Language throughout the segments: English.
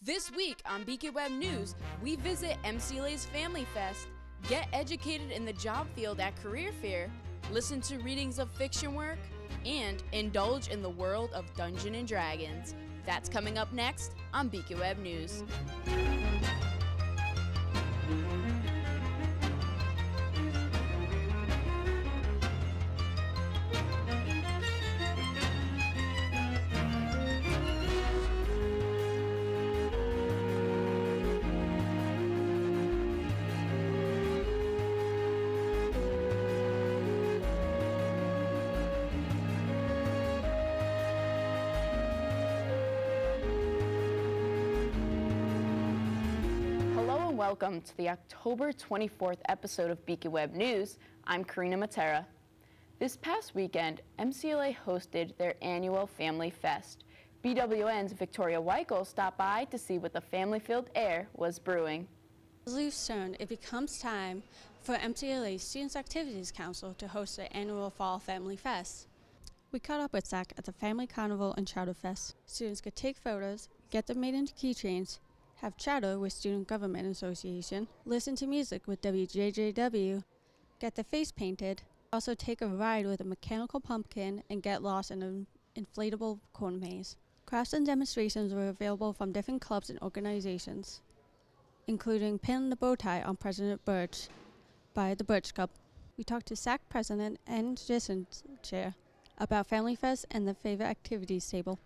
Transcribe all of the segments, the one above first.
This week on Beacon Web News, we visit MCLA's Family Fest, get educated in the job field at Career Fair, listen to readings of fiction work, and indulge in the world of Dungeons & Dragons. That's coming up next on Beacon Web News. Welcome to the October 24th episode of Beacon Web News. I'm Karina Matera. This past weekend, MCLA hosted their annual Family Fest. BWN's Victoria Weichel stopped by to see what the family-filled air was brewing. As we've shown, it becomes time for MCLA Students Activities Council to host their annual Fall Family Fest. We caught up with Zach at the Family Carnival and Chowder Fest. Students could take photos, get them made into keychains, have chowder with Student Government Association, listen to music with WJJW, get their face painted, also take a ride with a mechanical pumpkin, and get lost in an inflatable corn maze. Crafts and demonstrations were available from different clubs and organizations, including Pin the Bow Tie on President Birch by the Birch Club. We talked to SAC President and Jason Chair about Family Fest and the favorite activities table.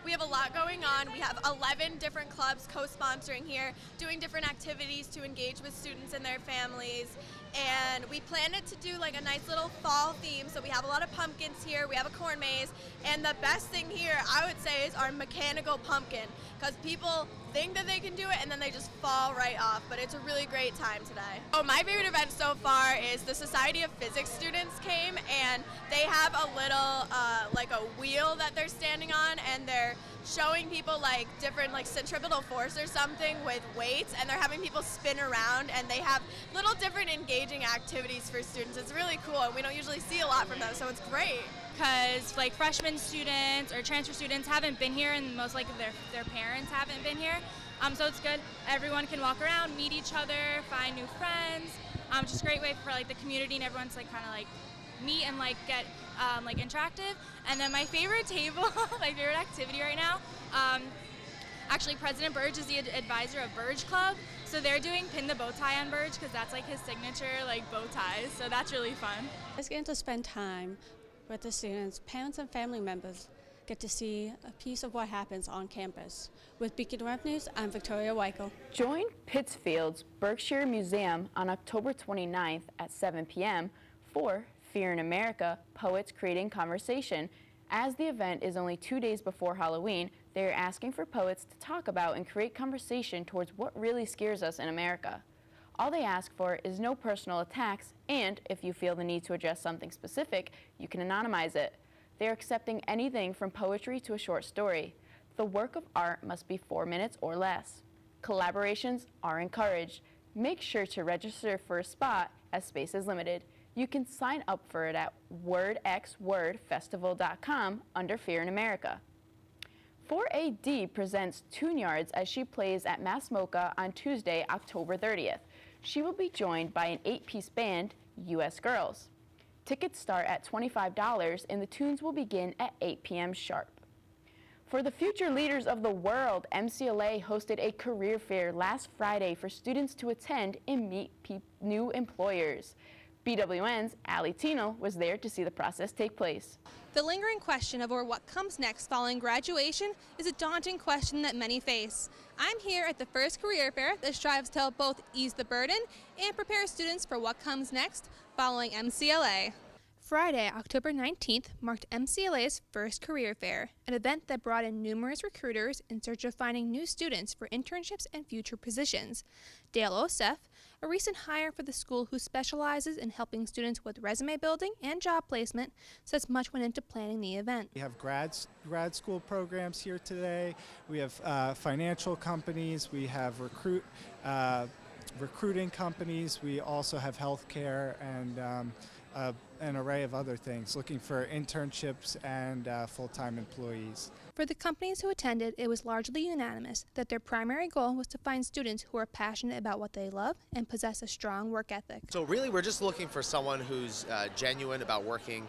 We have a lot going on. We have 11 different clubs co-sponsoring here, doing different activities to engage with students and their families. And we planned it to do like a nice little fall theme. So we have a lot of pumpkins here. We have a corn maze. And the best thing here, I would say, is our mechanical pumpkin. Because people think that they can do it and then they just fall right off. But it's a really great time today. Oh, my favorite event so far is the Society of Physics students came, and they have a little like a wheel that they're standing on, and they're showing people like different like centripetal force or something with weights, and they're having people spin around, and they have little different engaging activities for students. It's really cool, and we don't usually see a lot from them, so it's great. Because like freshman students or transfer students haven't been here, and most likely their parents haven't been here. So it's good. Everyone can walk around, meet each other, find new friends. Just a great way for like the community and everyone to like kind of like meet and like get like interactive. And then my favorite table, my favorite activity right now, actually President Burge is the advisor of Burge Club. So they're doing Pin the Bow Tie on Burge because that's like his signature like bow ties. So that's really fun. It's getting to spend time with the students. Parents and family members get to see a piece of what happens on campus. With Beacon Web News, I'm Victoria Weichel. Join Pittsfield's Berkshire Museum on October 29th at 7 p.m. for Fear in America, Poets Creating Conversation. As the event is only 2 days before Halloween, they are asking for poets to talk about and create conversation towards what really scares us in America. All they ask for is no personal attacks, and if you feel the need to address something specific, you can anonymize it. They are accepting anything from poetry to a short story. The work of art must be 4 minutes or less. Collaborations are encouraged. Make sure to register for a spot as space is limited. You can sign up for it at wordxwordfestival.com under Fear in America. 4AD presents Tune Yards as she plays at Mass Mocha on Tuesday, October 30th. She will be joined by an 8-piece band, U.S. Girls. Tickets start at $25 and the tunes will begin at 8 p.m. sharp. For the future leaders of the world, MCLA hosted a career fair last Friday for students to attend and meet new employers. BWN's Allie Tino was there to see the process take place. The lingering question of what comes next following graduation is a daunting question that many face. I'm here at the first career fair that strives to help both ease the burden and prepare students for what comes next following MCLA. Friday, October 19th, marked MCLA's first career fair, an event that brought in numerous recruiters in search of finding new students for internships and future positions. Dale Osef, a recent hire for the school who specializes in helping students with resume building and job placement, says much went into planning the event. We have grad school programs here today. We have financial companies. We have recruiting companies. We also have healthcare and an array of other things, looking for internships and full-time employees. For the companies who attended, it was largely unanimous that their primary goal was to find students who are passionate about what they love and possess a strong work ethic. So really we're just looking for someone who's genuine about working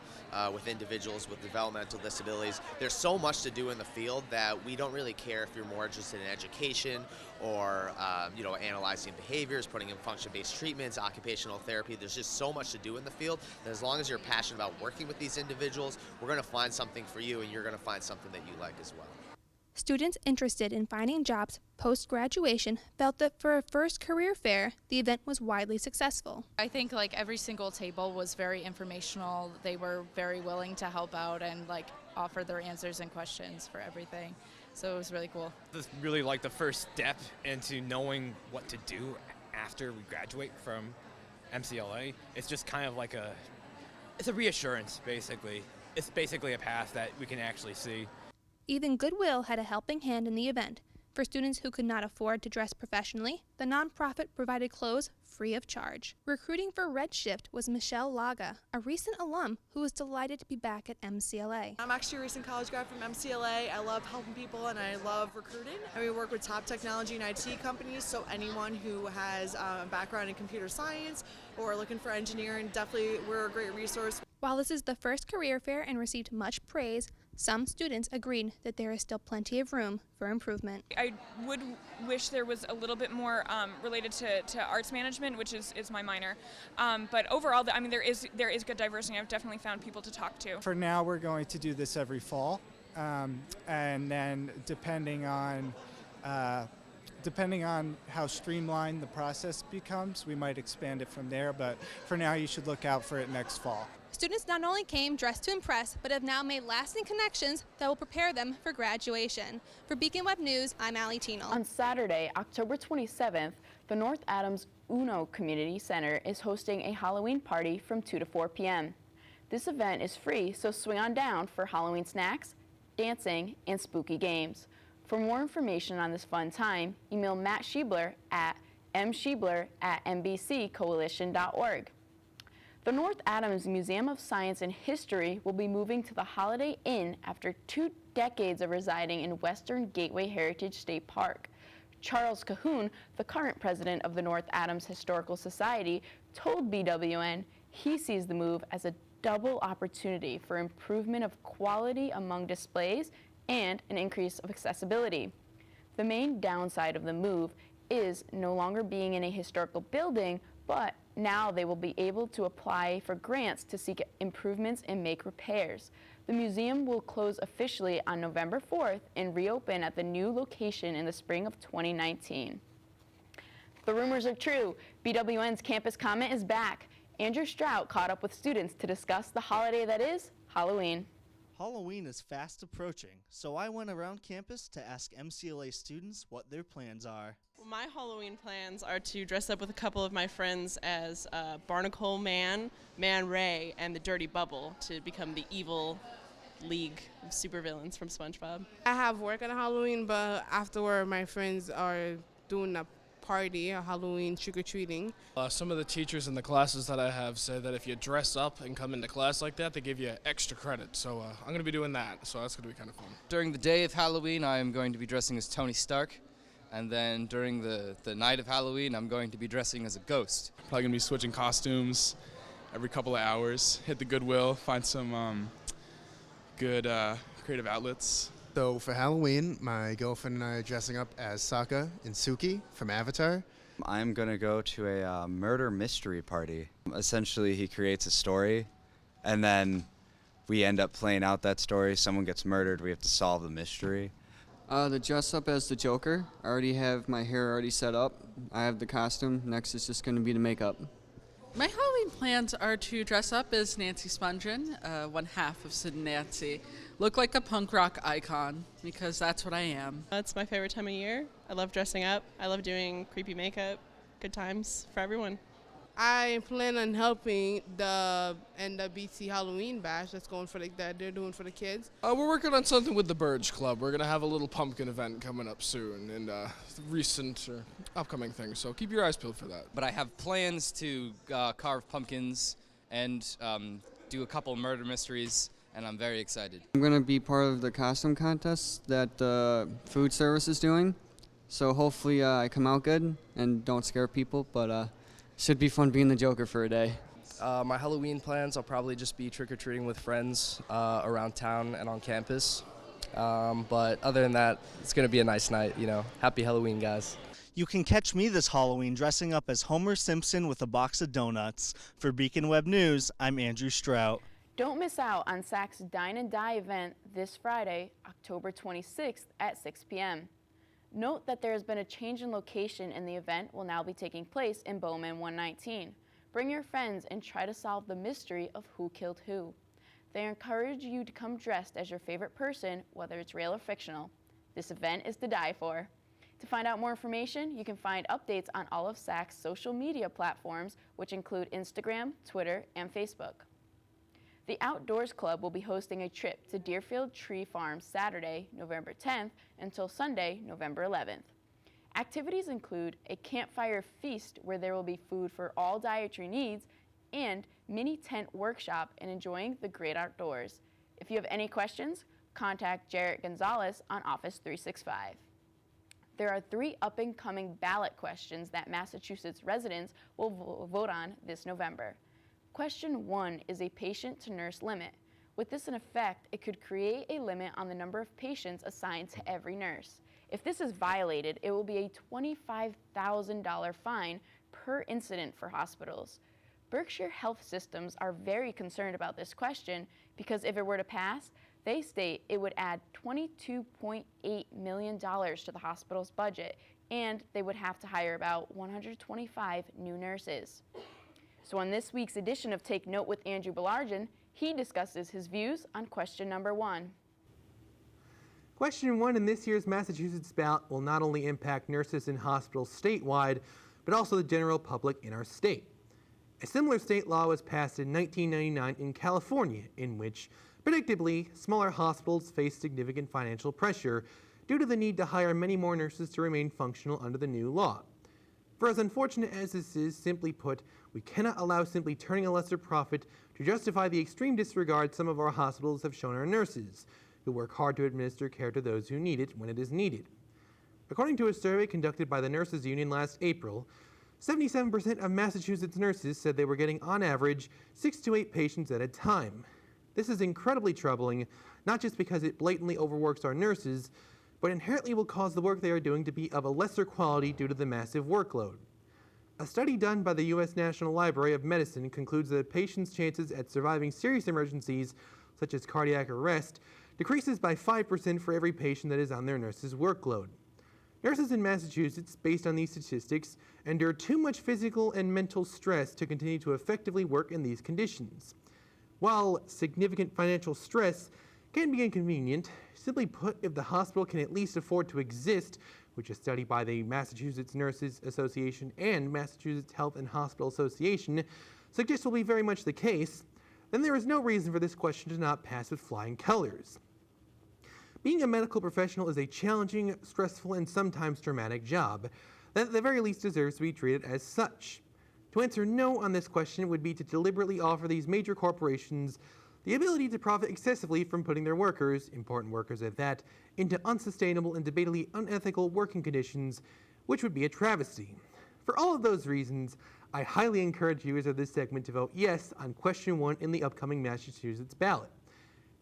with individuals with developmental disabilities. There's so much to do in the field that we don't really care if you're more interested in education or analyzing behaviors, putting in function-based treatments, occupational therapy. There's just so much to do in the field that as long as you're passionate about working with these individuals, we're going to find something for you and you're going to find something that you like as well. Students interested in finding jobs post-graduation felt that for a first career fair, the event was widely successful. I think every single table was very informational. They were very willing to help out and offer their answers and questions for everything. So it was really cool. This is really the first step into knowing what to do after we graduate from MCLA. It's just kind of it's a reassurance, basically. It's basically a path that we can actually see. Even Goodwill had a helping hand in the event. For students who could not afford to dress professionally, the nonprofit provided clothes free of charge. Recruiting for Redshift was Michelle Laga, a recent alum who was delighted to be back at MCLA. I'm actually a recent college grad from MCLA. I love helping people and I love recruiting. And we work with top technology and IT companies, so anyone who has a background in computer science or looking for engineering, definitely we're a great resource. While this is the first career fair and received much praise, some students agreed that there is still plenty of room for improvement. I would wish there was a little bit more related to arts management, which is my minor. But overall, there is good diversity. I've definitely found people to talk to. For now, we're going to do this every fall, and then depending on how streamlined the process becomes, we might expand it from there. But for now, you should look out for it next fall. Students not only came dressed to impress, but have now made lasting connections that will prepare them for graduation. For Beacon Web News, I'm Allie Teenel. On Saturday, October 27th, the North Adams Uno Community Center is hosting a Halloween party from 2 to 4 p.m. This event is free, so swing on down for Halloween snacks, dancing, and spooky games. For more information on this fun time, email Matt Schiebler at mschiebler@nbccoalition.org. The North Adams Museum of Science and History will be moving to the Holiday Inn after 2 decades of residing in Western Gateway Heritage State Park. Charles Cahoon, the current president of the North Adams Historical Society, told BWN he sees the move as a double opportunity for improvement of quality among displays and an increase of accessibility. The main downside of the move is no longer being in a historical building, but now they will be able to apply for grants to seek improvements and make repairs. The museum will close officially on November 4th and reopen at the new location in the spring of 2019. The rumors are true. BWN's Campus Comment is back. Andrew Strout caught up with students to discuss the holiday that is Halloween. Halloween is fast approaching, so I went around campus to ask MCLA students what their plans are. My Halloween plans are to dress up with a couple of my friends as Barnacle Man, Man Ray, and the Dirty Bubble to become the evil league of supervillains from SpongeBob. I have work on Halloween, but afterward my friends are doing a party, a Halloween trick-or-treating. Some of the teachers in the classes that I have say that if you dress up and come into class like that, they give you extra credit. So I'm going to be doing that, so that's going to be kind of fun. During the day of Halloween, I'm going to be dressing as Tony Stark. And then during the night of Halloween, I'm going to be dressing as a ghost. Probably going to be switching costumes every couple of hours, hit the Goodwill, find some good creative outlets. So for Halloween, my girlfriend and I are dressing up as Sokka and Suki from Avatar. I'm going to go to a murder mystery party. Essentially, he creates a story, and then we end up playing out that story. Someone gets murdered, we have to solve the mystery. To dress up as the Joker, I already have my hair already set up. I have the costume. Next is just going to be the makeup. My Halloween plans are to dress up as Nancy Spungen, one half of Sid and Nancy. Look like a punk rock icon, because that's what I am. It's my favorite time of year. I love dressing up. I love doing creepy makeup. Good times for everyone. I plan on helping the NWBC Halloween bash that's going for that they're doing for the kids. We're working on something with the Burge Club. We're going to have a little pumpkin event coming up soon, and recent or upcoming things, so keep your eyes peeled for that. But I have plans to carve pumpkins and do a couple murder mysteries, and I'm very excited. I'm going to be part of the costume contest that the food service is doing. So hopefully I come out good and don't scare people, but should be fun being the Joker for a day. My Halloween plans, I'll probably just be trick-or-treating with friends around town and on campus. But other than that, it's going to be a nice night, you know. Happy Halloween, guys. You can catch me this Halloween dressing up as Homer Simpson with a box of donuts. For Beacon Web News, I'm Andrew Strout. Don't miss out on SAC's Dine and Die event this Friday, October 26th at 6 p.m. Note that there has been a change in location and the event will now be taking place in Bowman 119. Bring your friends and try to solve the mystery of who killed who. They encourage you to come dressed as your favorite person, whether it's real or fictional. This event is to die for. To find out more information, you can find updates on all of SAC's social media platforms, which include Instagram, Twitter, and Facebook. The Outdoors Club will be hosting a trip to Deerfield Tree Farm Saturday, November 10th until Sunday, November 11th. Activities include a campfire feast where there will be food for all dietary needs and mini tent workshop and enjoying the great outdoors. If you have any questions, contact Jarrett Gonzalez on Office 365. There are 3 up-and-coming ballot questions that Massachusetts residents will vote on this November. Question 1 is a patient-to-nurse limit. With this in effect, it could create a limit on the number of patients assigned to every nurse. If this is violated, it will be a $25,000 fine per incident for hospitals. Berkshire Health Systems are very concerned about this question because if it were to pass, they state it would add $22.8 million to the hospital's budget and they would have to hire about 125 new nurses. So on this week's edition of Take Note with Andrew Belargin, he discusses his views on question number 1. Question 1 in this year's Massachusetts ballot will not only impact nurses in hospitals statewide, but also the general public in our state. A similar state law was passed in 1999 in California, in which, predictably, smaller hospitals faced significant financial pressure due to the need to hire many more nurses to remain functional under the new law. For as unfortunate as this is, simply put, we cannot allow simply turning a lesser profit to justify the extreme disregard some of our hospitals have shown our nurses, who work hard to administer care to those who need it when it is needed. According to a survey conducted by the Nurses Union last April, 77% of Massachusetts nurses said they were getting, on average, 6 to 8 patients at a time. This is incredibly troubling, not just because it blatantly overworks our nurses, but inherently will cause the work they are doing to be of a lesser quality due to the massive workload. A study done by the U.S. National Library of Medicine concludes that a patient's chances at surviving serious emergencies, such as cardiac arrest, decreases by 5% for every patient that is on their nurse's workload. Nurses in Massachusetts, based on these statistics, endure too much physical and mental stress to continue to effectively work in these conditions. While significant financial stress can be inconvenient, simply put, if the hospital can at least afford to exist, which a study by the Massachusetts Nurses Association and Massachusetts Health and Hospital Association suggests will be very much the case, then there is no reason for this question to not pass with flying colors. Being a medical professional is a challenging, stressful, and sometimes traumatic job that at the very least deserves to be treated as such. To answer no on this question would be to deliberately offer these major corporations the ability to profit excessively from putting their workers, important workers at that, into unsustainable and debatably unethical working conditions, which would be a travesty. For all of those reasons, I highly encourage viewers of this segment to vote yes on question 1 in the upcoming Massachusetts ballot.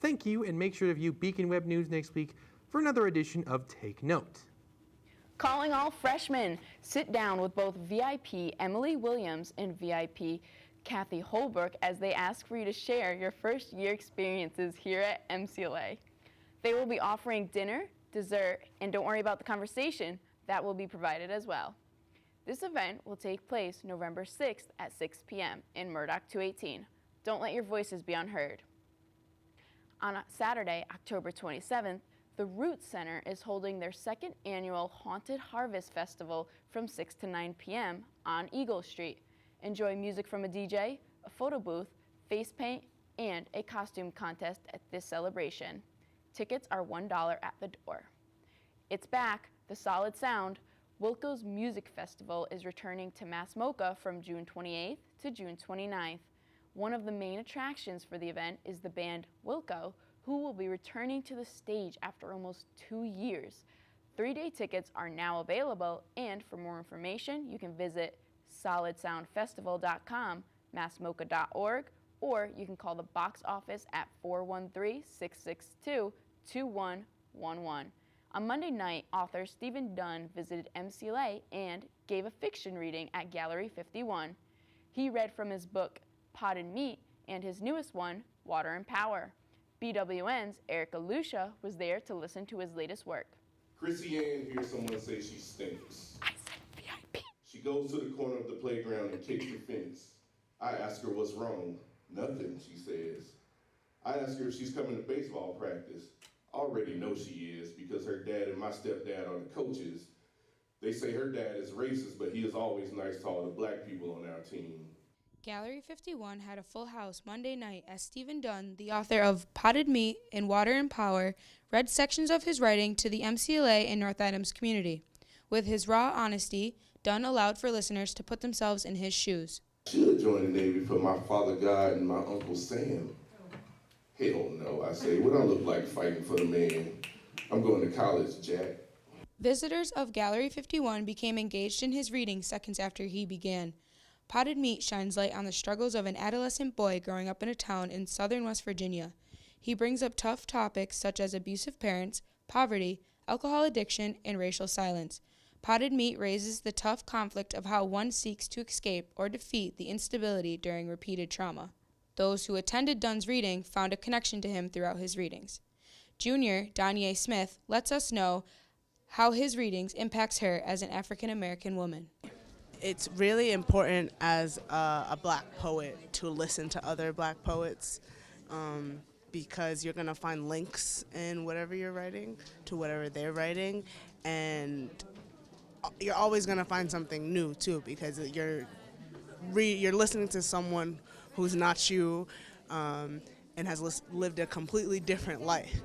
Thank you, and make sure to view Beacon Web News next week for another edition of Take Note. Calling all freshmen, sit down with both VIP Emily Williams and VIP Kathy Holbrook as they ask for you to share your first year experiences here at MCLA. They will be offering dinner, dessert, and don't worry about the conversation, that will be provided as well. This event will take place November 6th at 6 p.m. in Murdoch 218. Don't let your voices be unheard. On Saturday, October 27th, the Roots Center is holding their second annual Haunted Harvest Festival from 6 to 9 p.m. on Eagle Street. Enjoy music from a DJ, a photo booth, face paint, and a costume contest at this celebration. Tickets are $1 at the door. It's back, the Solid Sound. Wilco's Music Festival is returning to Mass MoCA from June 28th to June 29th. One of the main attractions for the event is the band Wilco, who will be returning to the stage after almost 2 years. 3-day tickets are now available, and for more information, you can visit solidsoundfestival.com, massmocha.org, or you can call the box office at 413-662-2111. On Monday night, author Stephen Dunn visited MCLA and gave a fiction reading at Gallery 51. He read from his book, Potted Meat, and his newest one, Water and Power. BWN's Erica Lucia was there to listen to his latest work. Chrissy Ann hears someone say she stinks. I said VIP. She goes to the corner of the playground and kicks the fence. I ask her what's wrong. Nothing, she says. I ask her if she's coming to baseball practice. I already know she is because her dad and my stepdad are the coaches. They say her dad is racist, but he is always nice to all the black people on our team. Gallery 51 had a full house Monday night as Stephen Dunn, the author of Potted Meat and Water and Power, read sections of his writing to the MCLA and North Adams community. With his raw honesty, Dunn allowed for listeners to put themselves in his shoes. I should have joined the Navy for my father God and my Uncle Sam. Hell no, I say. What I look like fighting for the man? I'm going to college, Jack. Visitors of Gallery 51 became engaged in his reading seconds after he began. Potted Meat shines light on the struggles of an adolescent boy growing up in a town in southern West Virginia. He brings up tough topics such as abusive parents, poverty, alcohol addiction, and racial silence. Potted Meat raises the tough conflict of how one seeks to escape or defeat the instability during repeated trauma. Those who attended Dunn's reading found a connection to him throughout his readings. Junior Danye Smith lets us know how his readings impacts her as an African American woman. It's really important as a black poet to listen to other black poets because you're going to find links in whatever you're writing to whatever they're writing, and you're always going to find something new too because you're listening to someone who's not you and has lived a completely different life.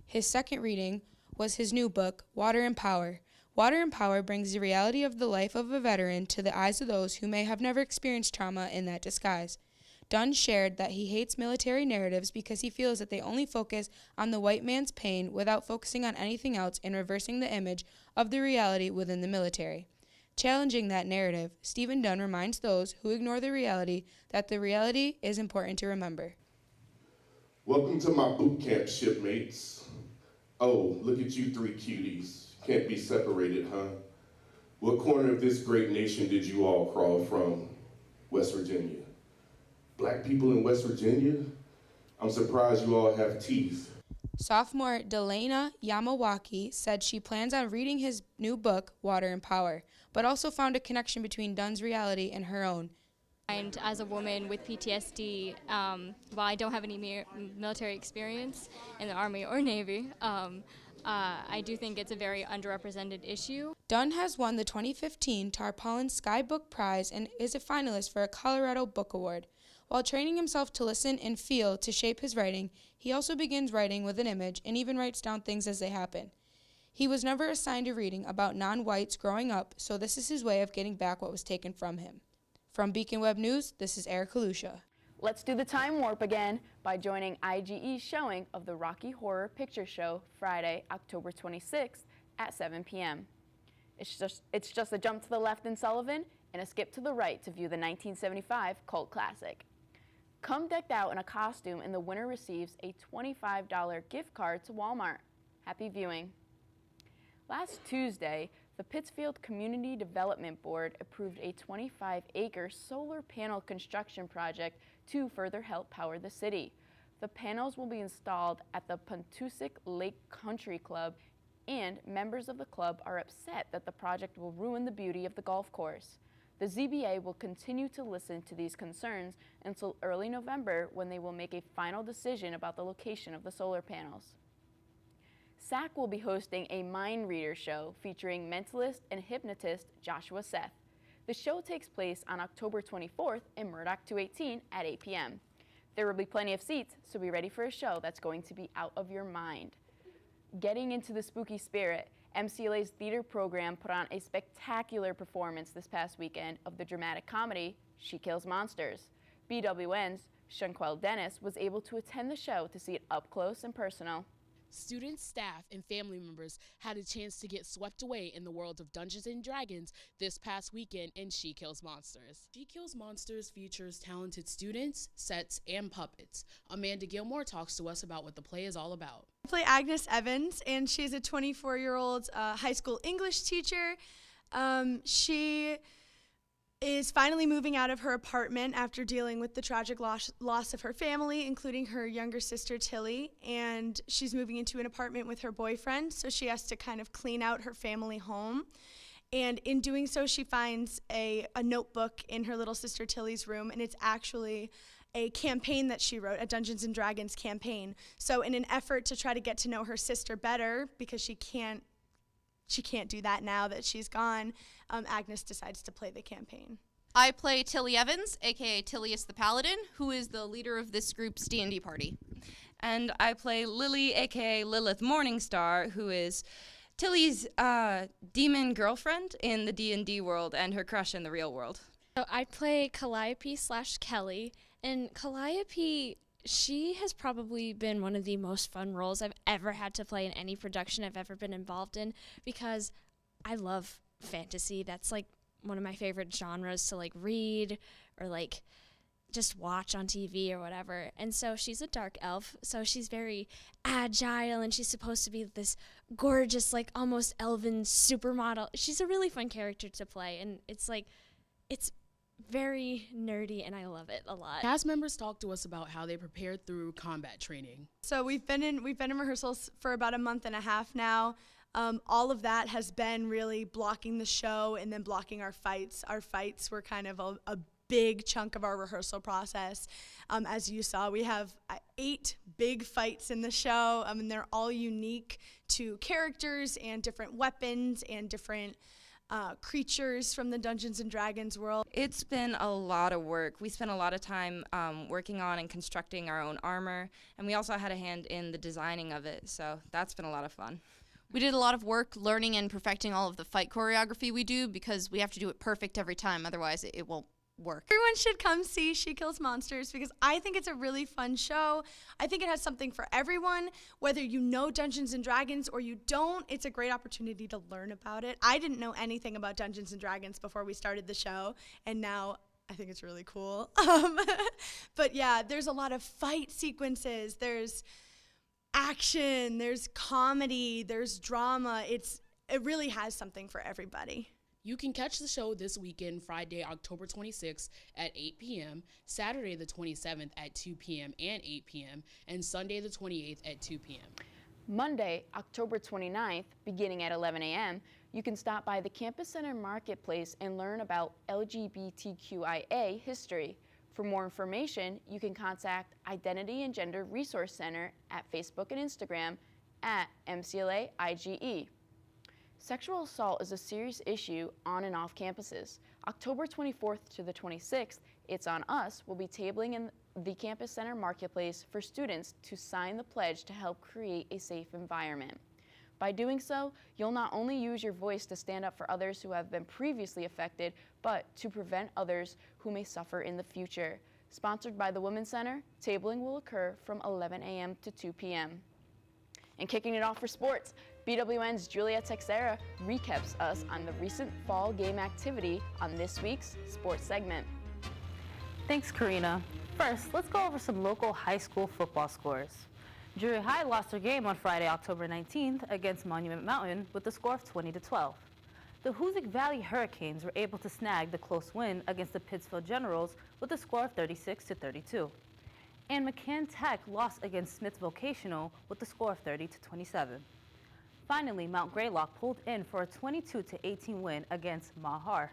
His second reading was his new book, Water and Power. Water and Power brings the reality of the life of a veteran to the eyes of those who may have never experienced trauma in that disguise. Dunn shared that he hates military narratives because he feels that they only focus on the white man's pain without focusing on anything else and reversing the image of the reality within the military. Challenging that narrative, Stephen Dunn reminds those who ignore the reality that the reality is important to remember. Welcome to my boot camp, shipmates. Oh, look at you three cuties. Can't be separated, huh? What corner of this great nation did you all crawl from? West Virginia. Black people in West Virginia? I'm surprised you all have teeth. Sophomore Delana Yamawaki said she plans on reading his new book, Water and Power, but also found a connection between Dunn's reality and her own. And as a woman with PTSD, while I don't have any military experience in the Army or Navy, I do think it's a very underrepresented issue. Dunn has won the 2015 Tarpaulin Sky Book Prize and is a finalist for a Colorado Book Award. While training himself to listen and feel to shape his writing, he also begins writing with an image and even writes down things as they happen. He was never assigned a reading about non-whites growing up, so this is his way of getting back what was taken from him. From Beacon Web News, this is Erica Lucia. Let's do the time warp again by joining IGE's showing of the Rocky Horror Picture Show Friday, October 26th at 7 p.m. It's just a jump to the left in Sullivan and a skip to the right to view the 1975 cult classic. Come decked out in a costume and the winner receives a $25 gift card to Walmart. Happy viewing. Last Tuesday, the Pittsfield Community Development Board approved a 25-acre solar panel construction project to further help power the city. The panels will be installed at the Pontusic Lake Country Club, and members of the club are upset that the project will ruin the beauty of the golf course. The ZBA will continue to listen to these concerns until early November, when they will make a final decision about the location of the solar panels. SAC will be hosting a mind reader show featuring mentalist and hypnotist Joshua Seth. The show takes place on October 24th in Murdoch 218 at 8 p.m. There will be plenty of seats, so be ready for a show that's going to be out of your mind. Getting into the spooky spirit, MCLA's theater program put on a spectacular performance this past weekend of the dramatic comedy She Kills Monsters. BWN's Shanquelle Dennis was able to attend the show to see it up close and personal. Students, staff, and family members had a chance to get swept away in the world of Dungeons & Dragons this past weekend in She Kills Monsters. She Kills Monsters features talented students, sets, and puppets. Amanda Gilmore talks to us about what the play is all about. I play Agnes Evans, and she's a 24-year-old high school English teacher. She is finally moving out of her apartment after dealing with the tragic loss of her family, including her younger sister Tilly, and she's moving into an apartment with her boyfriend, so she has to kind of clean out her family home. And in doing so, she finds a notebook in her little sister Tilly's room, and it's actually a campaign that she wrote, a Dungeons & Dragons campaign. So in an effort to try to get to know her sister better, because she can't do that now that she's gone, Agnes decides to play the campaign. I play Tilly Evans, aka Tillius the Paladin, who is the leader of this group's D&D party. And I play Lily, aka Lilith Morningstar, who is Tilly's demon girlfriend in the D&D world and her crush in the real world. So I play Calliope/Kelly, and Calliope, she has probably been one of the most fun roles I've ever had to play in any production I've ever been involved in, because I love fantasy. That's like one of my favorite genres to like read or like just watch on TV or whatever. And so she's a dark elf, so she's very agile, and she's supposed to be this gorgeous, like almost elven supermodel. She's a really fun character to play, and it's very nerdy, and I love it a lot. Cast members talked to us about how they prepared through combat training. So we've been in rehearsals for about a month and a half now. All of that has been really blocking the show and then blocking our fights. Our fights were kind of a big chunk of our rehearsal process. As you saw, we have 8 big fights in the show, and they're all unique to characters and different weapons and different creatures from the Dungeons & Dragons world. It's been a lot of work. We spent a lot of time working on and constructing our own armor, and we also had a hand in the designing of it, so that's been a lot of fun. We did a lot of work learning and perfecting all of the fight choreography we do, because we have to do it perfect every time, otherwise it won't work. Everyone should come see She Kills Monsters, because I think it's a really fun show. I think it has something for everyone. Whether you know Dungeons & Dragons or you don't, it's a great opportunity to learn about it. I didn't know anything about Dungeons & Dragons before we started the show, and now I think it's really cool. But yeah, there's a lot of fight sequences. There's action, there's comedy, there's drama. It really has something for everybody. You can catch the show this weekend, Friday, October 26th at 8 p.m., Saturday the 27th at 2 p.m. and 8 p.m., and Sunday the 28th at 2 p.m. Monday, October 29th, beginning at 11 a.m., you can stop by the Campus Center Marketplace and learn about LGBTQIA history. For more information, you can contact Identity and Gender Resource Center at Facebook and Instagram at MCLA IGE. Sexual assault is a serious issue on and off campuses. October 24th to the 26th, It's On Us will be tabling in the Campus Center Marketplace for students to sign the pledge to help create a safe environment. By doing so, you'll not only use your voice to stand up for others who have been previously affected, but to prevent others who may suffer in the future. Sponsored by the Women's Center, tabling will occur from 11 a.m. to 2 p.m. And kicking it off for sports, BWN's Julia Texera recaps us on the recent fall game activity on this week's sports segment. Thanks, Karina. First, let's go over some local high school football scores. Drury High lost their game on Friday, October 19th against Monument Mountain with the score of 20-12. The Hoosick Valley Hurricanes were able to snag the close win against the Pittsfield Generals with a score of 36-32. And McCann Tech lost against Smith Vocational with a score of 30-27. Finally, Mount Greylock pulled in for a 22-18 win against Mahar.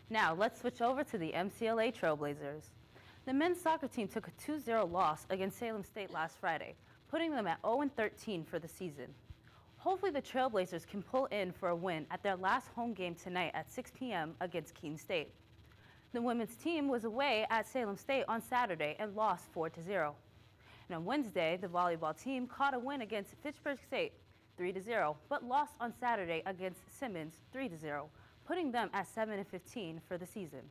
Now, let's switch over to the MCLA Trailblazers. The men's soccer team took a 2-0 loss against Salem State last Friday, putting them at 0-13 for the season. Hopefully the Trailblazers can pull in for a win at their last home game tonight at 6 p.m. against Keene State. The women's team was away at Salem State on Saturday and lost 4-0. And on Wednesday, the volleyball team caught a win against Fitchburg State 3-0, but lost on Saturday against Simmons 3-0, putting them at 7-15 for the season.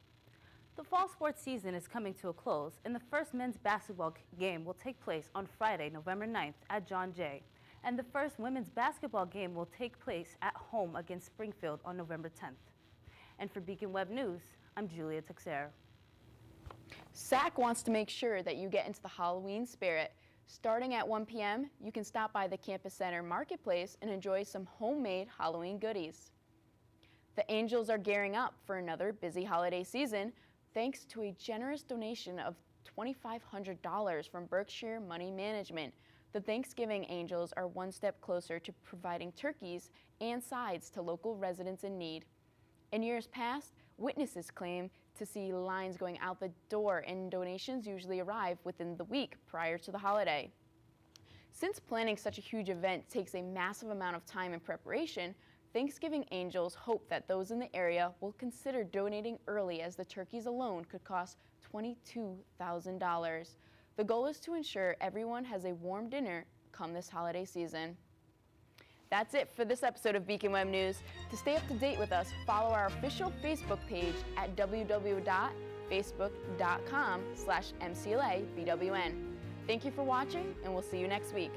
The fall sports season is coming to a close, and the first men's basketball game will take place on Friday, November 9th at John Jay, and the first women's basketball game will take place at home against Springfield on November 10th. And for Beacon Web News, I'm Julia Texera. SAC wants to make sure that you get into the Halloween spirit. Starting at 1 p.m., you can stop by the Campus Center Marketplace and enjoy some homemade Halloween goodies. The Angels are gearing up for another busy holiday season, thanks to a generous donation of $2,500 from Berkshire Money Management. The Thanksgiving Angels are one step closer to providing turkeys and sides to local residents in need. In years past, witnesses claim to see lines going out the door, and donations usually arrive within the week prior to the holiday. Since planning such a huge event takes a massive amount of time and preparation, Thanksgiving Angels hope that those in the area will consider donating early, as the turkeys alone could cost $22,000. The goal is to ensure everyone has a warm dinner come this holiday season. That's it for this episode of Beacon Web News. To stay up to date with us, follow our official Facebook page at www.facebook.com/MCLABWN. Thank you for watching, and we'll see you next week.